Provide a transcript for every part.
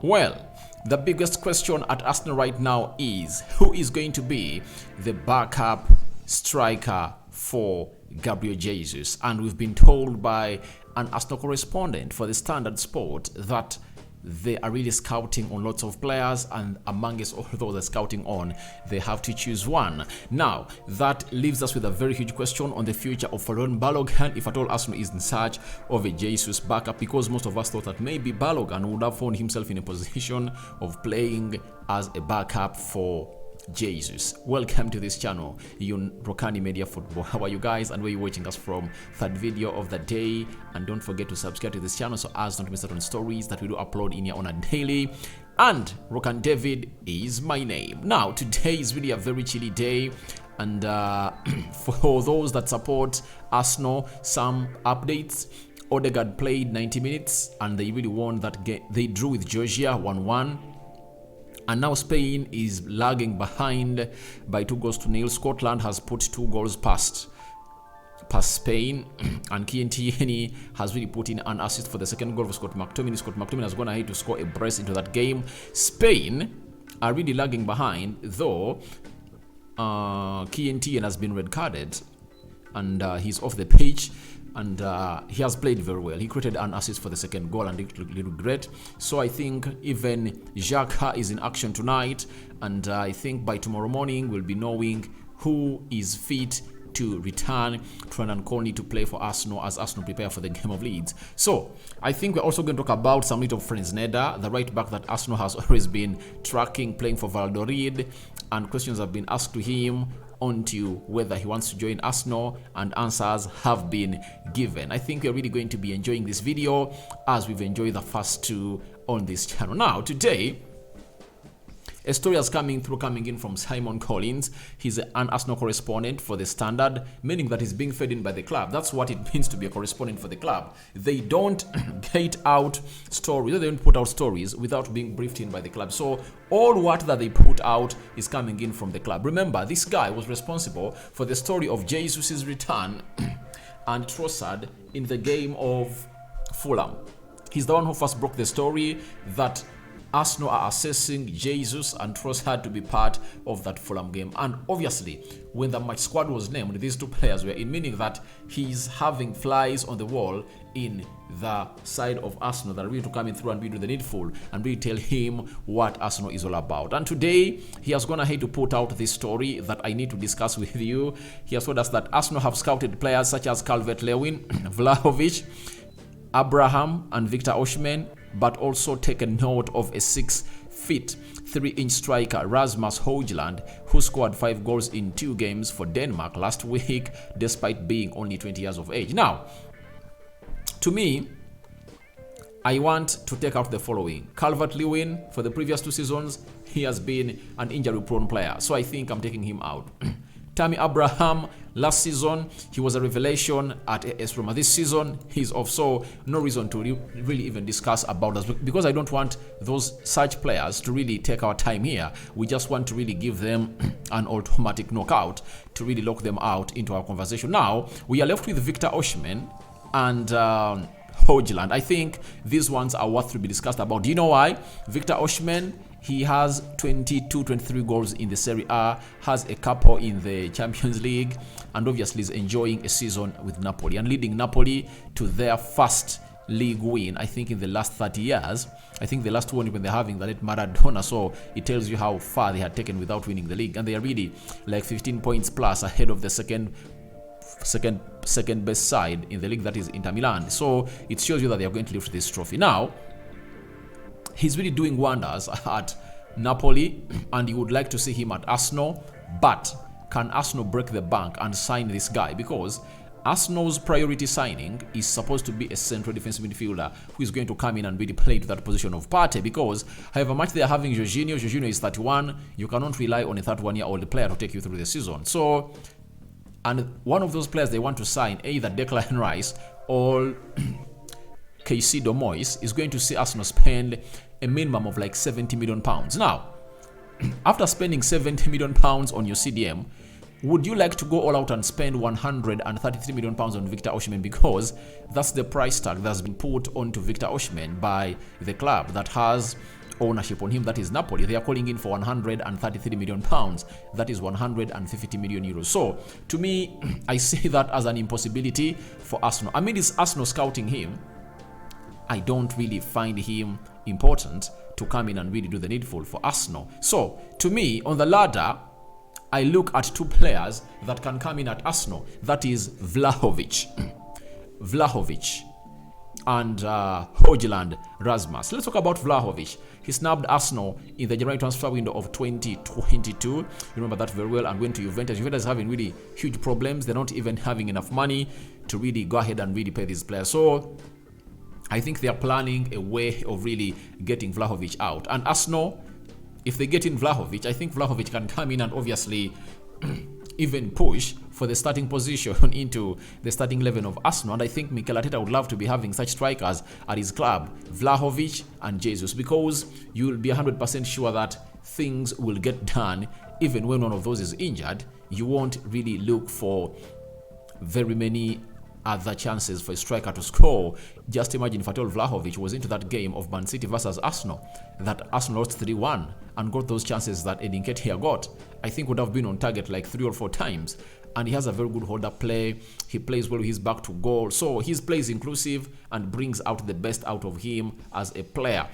Well, the biggest question at Arsenal right now is who is going to be the backup striker for Gabriel Jesus? And we've been told by an Arsenal correspondent for the Standard Sport that they are really scouting on lots of players, and amongst all those they're scouting on, they have to choose one. Now, that leaves us with a very huge question on the future of Balogun, if at all Arsenal is in search of a Jesus backup, because most of us thought that maybe Balogun would have found himself in a position of playing as a backup for Jesus. Welcome to this channel, Rokani Media Football. How are you guys, and where you watching us from? Third video of the day, and don't forget to subscribe to this channel so as not to miss out on stories that we do upload in here on a daily. And Rokani David is my name. Now, today is really a very chilly day, and for those that support Arsenal, some updates. Odegaard played 90 minutes and they really won that game. They drew with Georgia 1-1. And now Spain is lagging behind by 2-0. Scotland has put 2 goals past Spain, and Kientieni has really put in an assist for the second goal for Scott McTominay. Scott McTominay has gone ahead to score a brace into that game. Spain are really lagging behind, though Kientieni has been red carded and he's off the pitch. And he has played very well. He created an assist for the second goal and it looked great. So I think even Xhaka is in action tonight. And I think by tomorrow morning we'll be knowing who is fit to return and Coney to play for Arsenal as Arsenal prepare for the game of Leeds. So I think we're also going to talk about some little Fresneda, the right back that Arsenal has always been tracking, playing for Valladolid, and questions have been asked to him onto whether he wants to join Arsenal, and answers have been given. I think we're really going to be enjoying this video as we've enjoyed the first 2 on this channel. Now today, a story is coming in from Simon Collins. He's an Arsenal correspondent for the Standard, meaning that he's being fed in by the club. That's what it means to be a correspondent for the club. They don't get out stories, they don't put out stories without being briefed in by the club. So all what that they put out is coming in from the club. Remember, this guy was responsible for the story of Jesus' return and Trossard in the game of Fulham. He's the one who first broke the story that Arsenal are assessing Jesus and Trossard to be part of that Fulham game. And obviously, when the match squad was named, these 2 players were in, meaning that he's having flies on the wall in the side of Arsenal that are really to come in through and be do the needful and really tell him what Arsenal is all about. And today, he has gone ahead to put out this story that I need to discuss with you. He has told us that Arsenal have scouted players such as Calvert-Lewin, Vlahovic, Abraham and Victor Osimhen, but also taken note of a 6-foot 3-inch striker, Rasmus Højlund, who scored 5 goals in 2 games for Denmark last week, despite being only 20 years of age. Now, to me, I want to take out the following. Calvert-Lewin, for the previous 2 seasons, he has been an injury-prone player, so I think I'm taking him out. Tammy Abraham, last season, he was a revelation at AS Roma. This season, he's off, so no reason to really even discuss about us, because I don't want those such players to really take our time here. We just want to really give them an automatic knockout to really lock them out into our conversation. Now, we are left with Victor Osimhen and Højlund. I think these ones are worth to be discussed about. Do you know why? Victor Osimhen, he has 23 goals in the Serie A, has a couple in the Champions League, and obviously is enjoying a season with Napoli and leading Napoli to their first league win, I think, in the last 30 years. I think the last one when they're having the late Maradona, so it tells you how far they had taken without winning the league, and they are really like 15 points plus ahead of the second best side in the league, that is Inter Milan. So it shows you that they are going to lift this trophy. Now, he's really doing wonders at Napoli, and you would like to see him at Arsenal, but can Arsenal break the bank and sign this guy? Because Arsenal's priority signing is supposed to be a central defensive midfielder who is going to come in and really play to that position of Partey, because however much they are having Jorginho is 31, you cannot rely on a 31-year-old player to take you through the season. So, and one of those players they want to sign, either Declan Rice or Caicedo Moyes, is going to see Arsenal spend a minimum of like 70 million pounds. Now, after spending 70 million pounds on your CDM, would you like to go all out and spend 133 million pounds on Victor Osimhen? Because that's the price tag that's been put onto Victor Osimhen by the club that has ownership on him, that is Napoli. They are calling in for 133 million pounds. That is 150 million euros. So to me, I see that as an impossibility for Arsenal. I mean, it's Arsenal scouting him. I don't really find him important to come in and really do the needful for Arsenal. So to me, on the ladder, I look at two players that can come in at Arsenal. That is Vlahovic and Højlund Rasmus. Let's talk about Vlahovic. He snapped Arsenal in the January transfer window of 2022. You remember that very well, and went to Juventus. Juventus is having really huge problems. They're not even having enough money to really go ahead and really pay these players. So I think they are planning a way of really getting Vlahovic out. And Arsenal, if they get in Vlahovic, I think Vlahovic can come in and obviously even push for the starting position into the starting 11 of Arsenal. And I think Mikel Arteta would love to be having such strikers at his club, Vlahovic and Jesus, because you will be 100% sure that things will get done even when one of those is injured. You won't really look for very many other chances for a striker to score. Just imagine if Atol Vlahovic was into that game of Man City versus Arsenal, that Arsenal lost 3-1 and got those chances that Edin Nketiah got. I think would have been on target like 3 or 4 times. And he has a very good hold-up play. He plays well with his back to goal. So his play is inclusive and brings out the best out of him as a player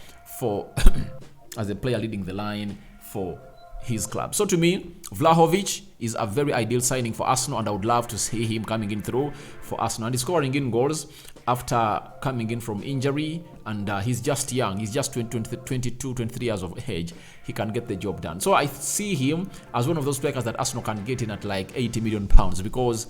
as a player leading the line for his club. So to me, Vlahovic is a very ideal signing for Arsenal, and I would love to see him coming in through for Arsenal. And he's scoring in goals after coming in from injury, and he's just young. He's just 22, 23 years of age. He can get the job done. So I see him as one of those players that Arsenal can get in at like 80 million pounds, because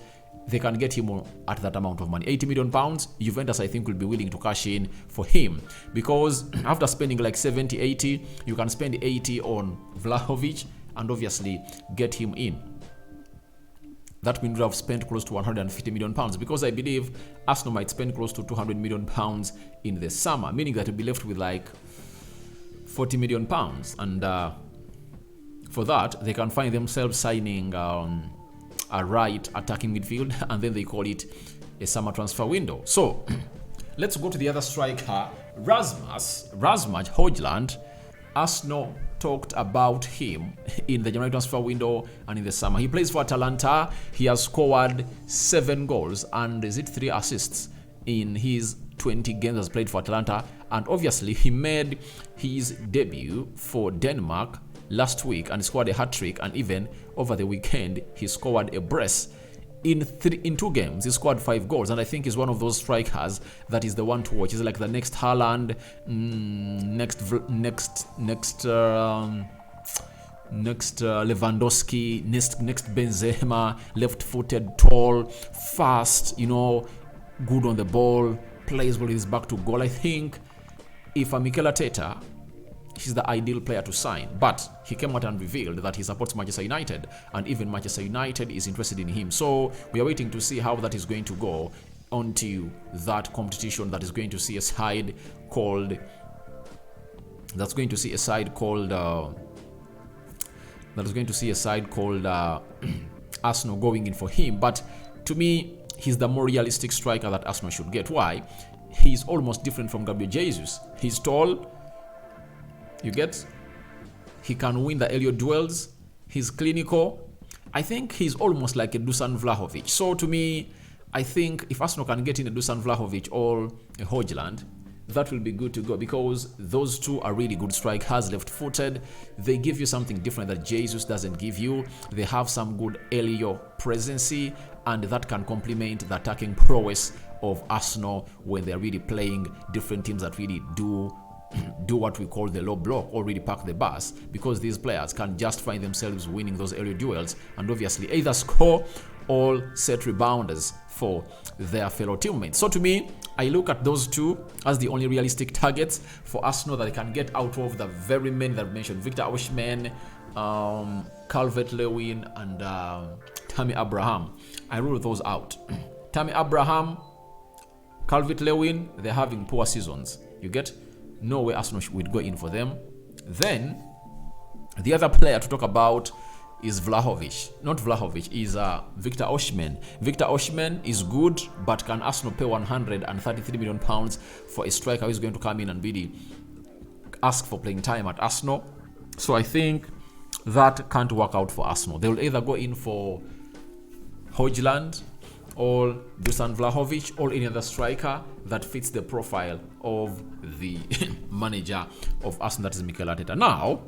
they can get him at that amount of money. 80 million pounds, Juventus I think will be willing to cash in for him, because after spending like 70, 80, you can spend 80 on Vlahovic and obviously get him in. That means we have spent close to 150 million pounds, because I believe Arsenal might spend close to 200 million pounds in the summer, meaning that we'll be left with like 40 million pounds. And for that, they can find themselves signing a right attacking midfield, and then they call it a summer transfer window. So let's go to the other striker, Rasmus Højlund. Arsenal talked about him in the January transfer window and in the summer. He plays for Atalanta. He has scored 7 goals and 3 assists in his 20 games has played for Atalanta. And obviously he made his debut for Denmark last week and scored a hat-trick, and even over the weekend he scored a brace. In 2 games he scored 5 goals, and I think he's one of those strikers that is the one to watch. He's like the next Haaland, next Lewandowski, next Benzema, left-footed, tall, fast, good on the ball, plays well with his back to goal. I think if Mikel Arteta, he's the ideal player to sign, but he came out and revealed that he supports Manchester United, and even Manchester United is interested in him. So we are waiting to see how that is going to go onto that competition that is going to see a side called Arsenal going in for him. But to me, he's the more realistic striker that Arsenal should get. Why? He's almost different from Gabriel Jesus. He's tall. He can win the aerial duels. He's clinical. I think he's almost like a Dusan Vlahovic. So to me, I think if Arsenal can get in a Dusan Vlahovic or a Højlund, that will be good to go, because those two are really good strikers, left-footed. They give you something different that Jesus doesn't give you. They have some good aerial presence, and that can complement the attacking prowess of Arsenal when they're really playing different teams that really do what we call the low block, or really park the bus, because these players can just find themselves winning those aerial duels and obviously either score or set rebounders for their fellow teammates. So to me, I look at those two as the only realistic targets for Arsenal that they can get out of the very men that I mentioned: Victor Osimhen, Calvert-Lewin, and Tammy Abraham. I rule those out. Tammy Abraham, Calvert-Lewin, they're having poor seasons. You get? No way Arsenal would go in for them. Then the other player to talk about is is Victor Osimhen. Victor Osimhen is good, but can Arsenal pay 133 million pounds for a striker who is going to come in and really ask for playing time at Arsenal. So I think that can't work out for Arsenal. They will either go in for Højlund or Dusan Vlahovic or any other striker that fits the profile of the manager of Arsenal, that is Mikel Arteta. Now,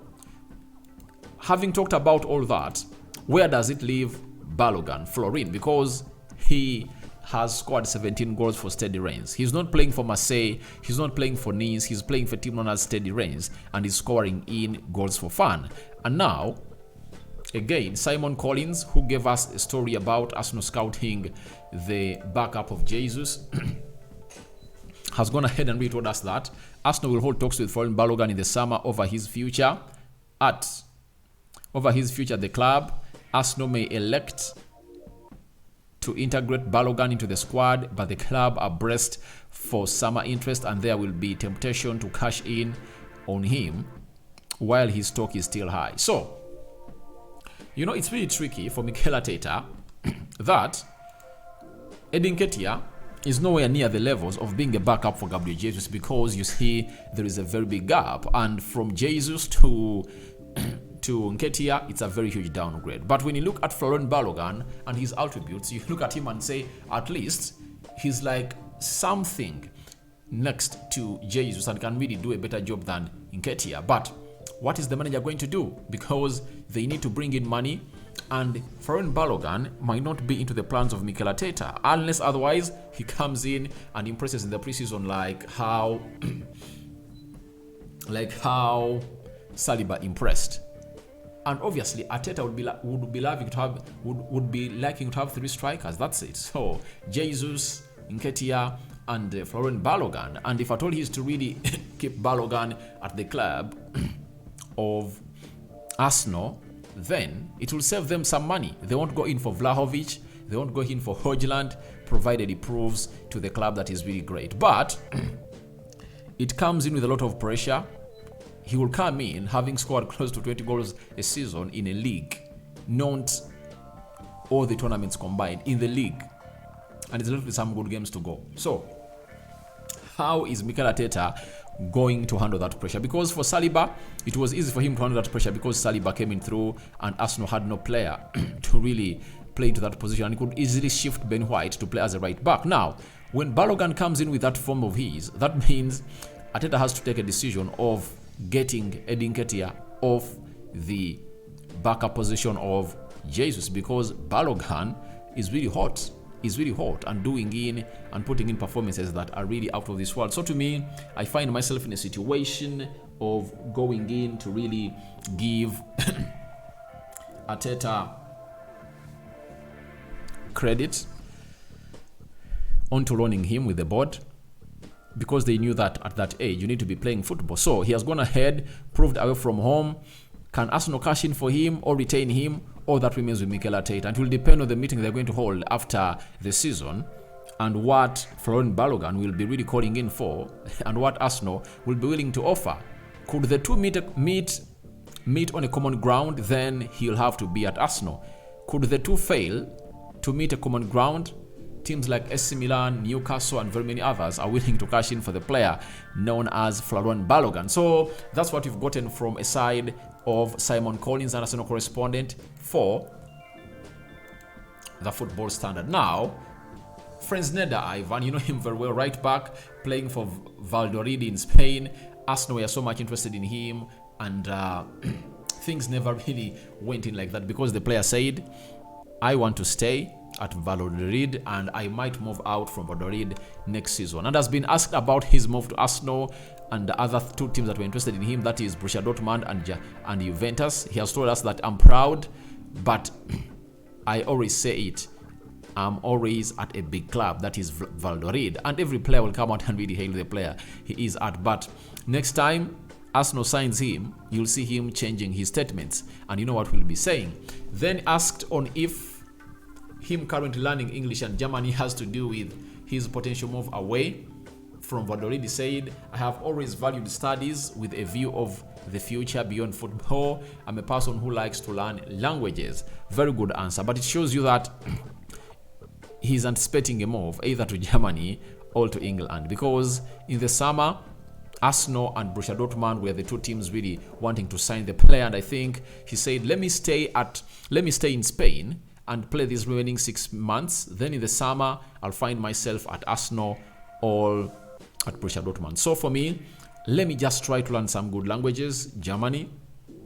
having talked about all that, where does it leave Balogun, Florin? Because he has scored 17 goals for Steady Reigns. He's not playing for Marseille, he's not playing for Nice, he's playing for a team known as Steady Reigns, and he's scoring in goals for fun. And now, again, Simon Collins, who gave us a story about Arsenal scouting the backup of Jesus, has gone ahead and told us that Arsenal will hold talks with Florin Balogun in the summer over his future at the club. Arsenal may elect to integrate Balogun into the squad, but the club are braced for summer interest, and there will be temptation to cash in on him while his stock is still high. So, it's really tricky for Mikel Arteta that Edin Nketiah is nowhere near the levels of being a backup for Gabriel Jesus, because you see there is a very big gap, and from Jesus to Nketiah, it's a very huge downgrade. But when you look at Florin Balogun and his attributes, you look at him and say, at least he's like something next to Jesus and can really do a better job than Nketiah. But what is the manager going to do? Because they need to bring in money, and Florin Balogun might not be into the plans of Mikel Arteta, unless otherwise he comes in and impresses in the preseason like how Saliba impressed. And obviously, Arteta would be liking to have three strikers. That's it. So Jesus, Nketiah, and Florin Balogun. And if at all he is to really keep Balogun at the club of Arsenal, then it will save them some money. They won't go in for Vlahovic. They won't go in for Højlund, provided he proves to the club that he's really great. But it comes in with a lot of pressure. He will come in having scored close to 20 goals a season in a league, not all the tournaments combined, in the league. And there's left with some good games to go. So, how is Mikel Arteta going to handle that pressure? Because for Saliba, it was easy for him to handle that pressure because Saliba came in through and Arsenal had no player to really play into that position, and he could easily shift Ben White to play as a right back. Now, when Balogun comes in with that form of his, that means Arteta has to take a decision of getting Edin Nketiah off the backup position of Jesus, because Balogun is really hot. Is really hot and doing in and putting in performances that are really out of this world. So to me, I find myself in a situation of going in to really give Arteta credit onto loaning him with the board, because they knew that at that age you need to be playing football. So he has gone ahead, proved away from home. Can Arsenal cash in for him or retain him? Or that remains with Mikel Arteta. And it will depend on the meeting they're going to hold after the season and what Florin Balogun will be really calling in for and what Arsenal will be willing to offer. Could the two meet on a common ground? Then he'll have to be at Arsenal. Could the two fail to meet a common ground? Teams like AC Milan, Newcastle, and very many others are willing to cash in for the player known as Florin Balogun. So that's what we've gotten from a side of Simon Collins, an Arsenal correspondent for the Football Standard. Now, Fresneda, Ivan, you know him very well, right back, playing for Valladolid in Spain. Arsenal were so much interested in him, and things never really went in like that because the player said, I want to stay at Valladolid and I might move out from Valladolid next season, and has been asked about his move to Arsenal and the other two teams that were interested in him, that is Borussia Dortmund and Juventus. He has told us that I'm proud, but I always say it, I'm always at a big club, that is Valladolid, and every player will come out and really hail the player he is at. But next time Arsenal signs him, you'll see him changing his statements, and you know what we'll be saying. Then asked on if him currently learning English and Germany has to do with his potential move away from Valladolid, he said, I have always valued studies with a view of the future beyond football. I'm a person who likes to learn languages. Very good answer, but it shows you that he's anticipating a move either to Germany or to England, because in the summer Arsenal and Borussia Dortmund were the two teams really wanting to sign the player, and I think he said, let me stay in Spain and play these remaining 6 months. Then in the summer, I'll find myself at Arsenal or at Borussia Dortmund. So for me, let me just try to learn some good languages, Germany,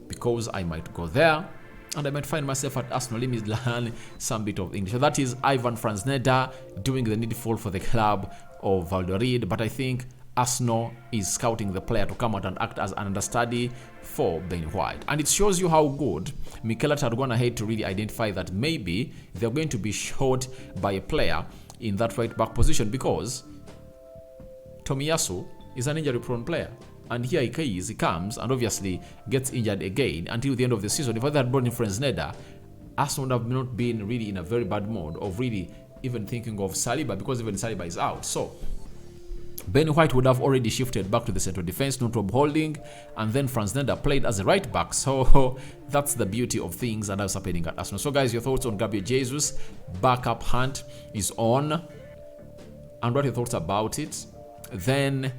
because I might go there and I might find myself at Arsenal. Let me learn some bit of English. So that is Ivan Fresneda doing the needful for the club of Valladolid. But I think Arsenal is scouting the player to come out and act as an understudy for Ben White. And it shows you how good Mikel Arteta had gone ahead to really identify that maybe they're going to be short by a player in that right back position, because Tomiyasu is an injury-prone player. And here he comes and obviously gets injured again until the end of the season. If I had brought in Fresneda, Arsenal would have not been really in a very bad mode of really even thinking of Saliba, because even Saliba is out. So Ben White would have already shifted back to the central defense, no trouble holding, and then Fresneda played as a right back. So that's the beauty of things and that's happening at Arsenal. So guys, your thoughts on Gabriel Jesus? Backup hunt is on, and what are your thoughts about it? Then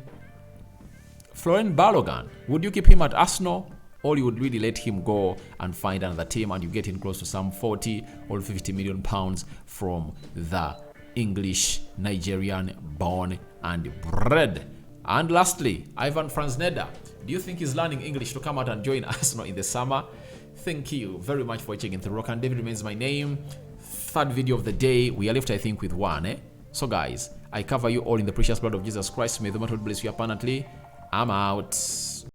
Florent Balogun, would you keep him at Arsenal, or you would really let him go and find another team and you get in close to some 40 or 50 million pounds from the English Nigerian born and bred? And lastly, Ivan Fresneda, do you think he's learning English to come out and join Arsenal in the summer? Thank you very much for checking through. Rokani David remains my name. Third video of the day. We are left, I think, with one. So guys, I cover you all in the precious blood of Jesus Christ. May the Lord bless you abundantly. I'm out.